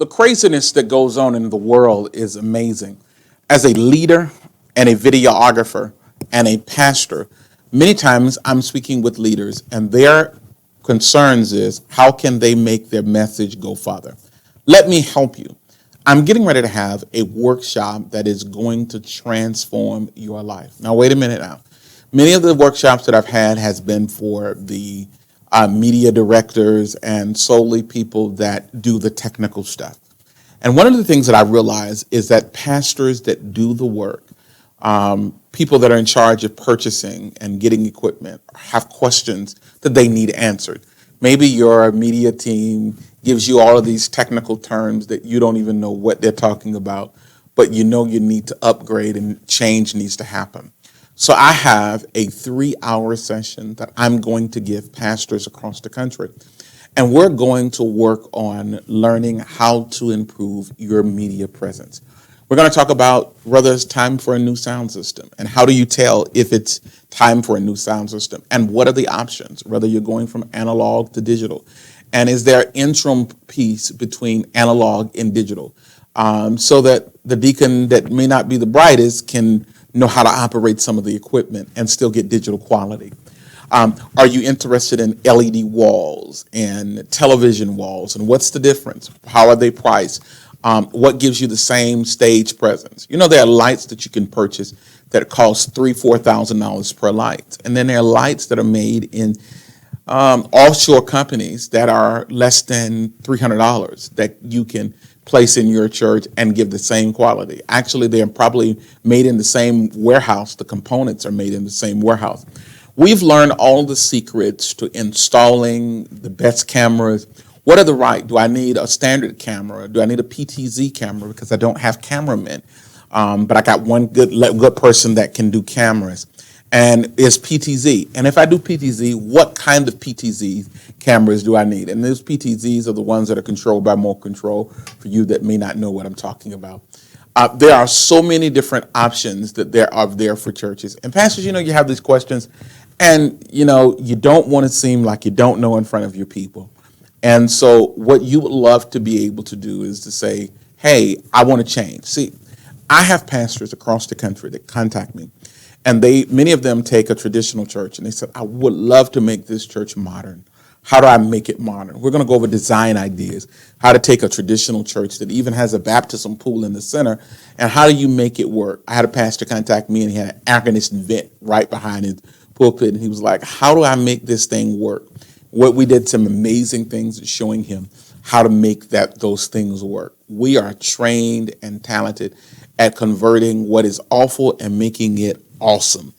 The craziness that goes on in the world is amazing. As a leader and a videographer and a pastor, many times I'm speaking with leaders and their concerns is how can they make their message go farther? Let me help you. I'm getting ready to have a workshop that is going to transform your life. Now, wait a minute now. Many of the workshops that I've had has been for the media directors and solely people that do the technical stuff. And one of the things that I realize is that pastors that do the work, people that are in charge of purchasing and getting equipment, have questions that they need answered. Maybe your media team gives you all of these technical terms that you don't even know what they're talking about, but you know you need to upgrade and change needs to happen. So I have a 3-hour session that I'm going to give pastors across the country. And we're going to work on learning how to improve your media presence. We're going to talk about whether it's time for a new sound system and how do you tell if it's time for a new sound system and what are the options, whether you're going from analog to digital. And is there an interim piece between analog and digital so that the deacon that may not be the brightest can know how to operate some of the equipment and still get digital quality? Are you interested in LED walls and television walls? And what's the difference? How are they priced? What gives you the same stage presence? You know, there are lights that you can purchase that cost $3,000-$4,000 per light. And then there are lights that are made in offshore companies that are less than $300 that you can place in your church and give the same quality. Actually, they're probably made in the same warehouse. The components are made in the same warehouse. We've learned all the secrets to installing the best cameras. What are the right? Do I need a standard camera? Do I need a PTZ camera because I don't have cameramen? But I got one good person that can do cameras. And it's PTZ. And if I do PTZ, what kind of PTZ cameras do I need? And those PTZs are the ones that are controlled by Remote Control for you that may not know what I'm talking about. There are so many different options that there are there for churches. And pastors, you know, you have these questions and, you know, you don't want to seem like you don't know in front of your people. And so what you would love to be able to do is to say, hey, I want to change. See, I have pastors across the country that contact me. And many of them take a traditional church and they said, I would love to make this church modern. How do I make it modern? We're going to go over design ideas, how to take a traditional church that even has a baptism pool in the center, and how do you make it work? I had a pastor contact me and he had an air conditioned vent right behind his pulpit. And he was like, how do I make this thing work? What we did some amazing things at showing him how to make those things work. We are trained and talented at converting what is awful and making it awesome.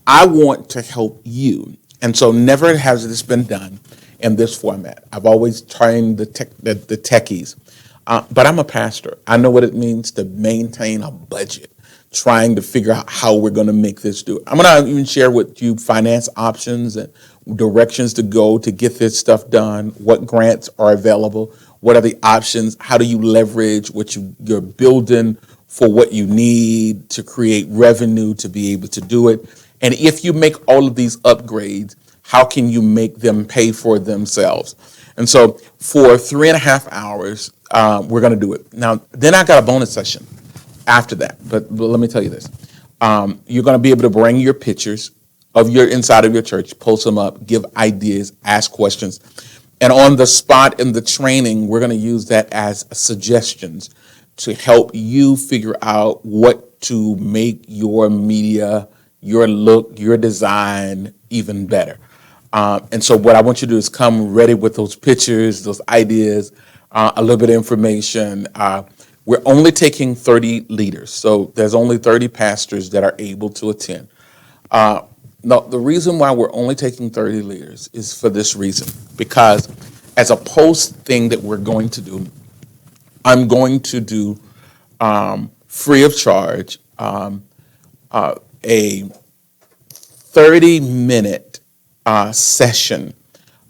I want to help you. And so never has this been done in this format. I've always trained the techies, but I'm a pastor. I know what it means to maintain a budget, trying to figure out how we're going to make this do it. I'm going to even share with you finance options and directions to go to get this stuff done, what grants are available, what are the options, how do you leverage what you're building for what you need to create revenue to be able to do it. And if you make all of these upgrades, how can you make them pay for themselves? And so for 3.5 hours, we're going to do it. Now, then I got a bonus session after that. But let me tell you this. You're going to be able to bring your pictures of your inside of your church, post them up, give ideas, ask questions. And on the spot in the training, we're going to use that as suggestions to help you figure out what to make your media, your look, your design even better. And so what I want you to do is come ready with those pictures, those ideas, a little bit of information. We're only taking 30 leaders, so there's only 30 pastors that are able to attend. No, the reason why we're only taking 30 leaders is for this reason, because as a post thing that we're going to do, I'm going to do free of charge a 30-minute session.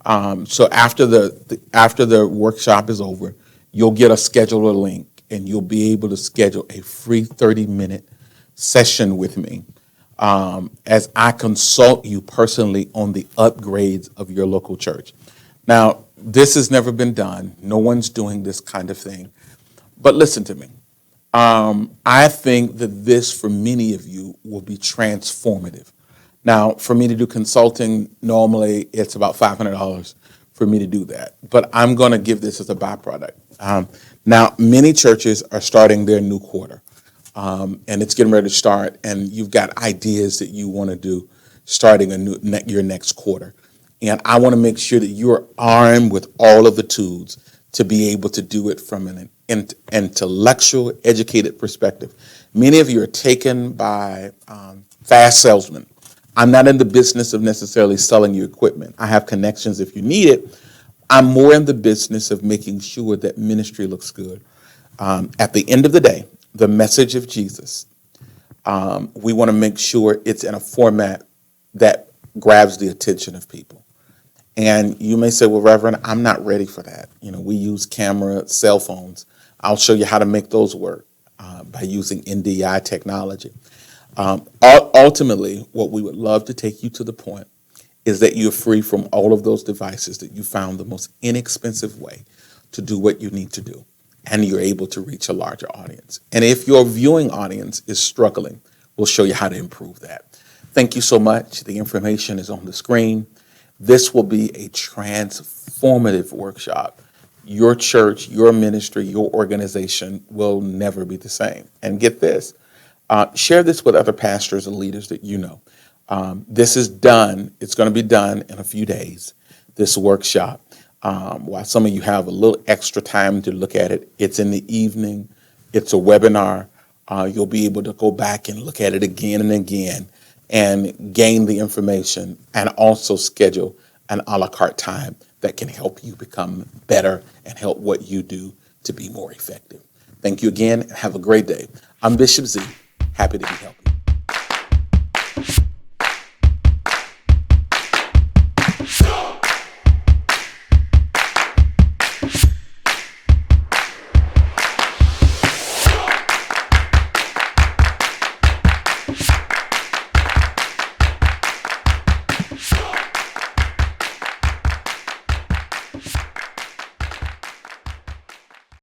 So after the workshop is over, you'll get a scheduler link and you'll be able to schedule a free 30-minute session with me as I consult you personally on the upgrades of your local church. Now, this has never been done. No one's doing this kind of thing. But listen to me. I think that this, for many of you, will be transformative. Now, for me to do consulting, normally it's about $500 for me to do that. But I'm going to give this as a byproduct. Now, many churches are starting their new quarter, and it's getting ready to start, and you've got ideas that you want to do starting your next quarter. And I want to make sure that you're armed with all of the tools to be able to do it from an intellectual, educated perspective. Many of you are taken by fast salesmen. I'm not in the business of necessarily selling you equipment. I have connections if you need it. I'm more in the business of making sure that ministry looks good. At the end of the day, the message of Jesus, we want to make sure it's in a format that grabs the attention of people. And you may say, well, Reverend, I'm not ready for that. We use camera, cell phones. I'll show you how to make those work by using NDI technology. Ultimately, what we would love to take you to the point is that you're free from all of those devices, that you found the most inexpensive way to do what you need to do, and you're able to reach a larger audience. And if your viewing audience is struggling, we'll show you how to improve that. Thank you so much. The information is on the screen. This will be a transformative workshop. Your church, your ministry, your organization will never be the same. And get this, share this with other pastors and leaders that you know. This is done. It's going to be done in a few days, this workshop. While some of you have a little extra time to look at it, it's in the evening. It's a webinar. You'll be able to go back and look at it again and again and gain the information, and also schedule an a la carte time that can help you become better and help what you do to be more effective. Thank you again, and have a great day. I'm Bishop Z, happy to be helping.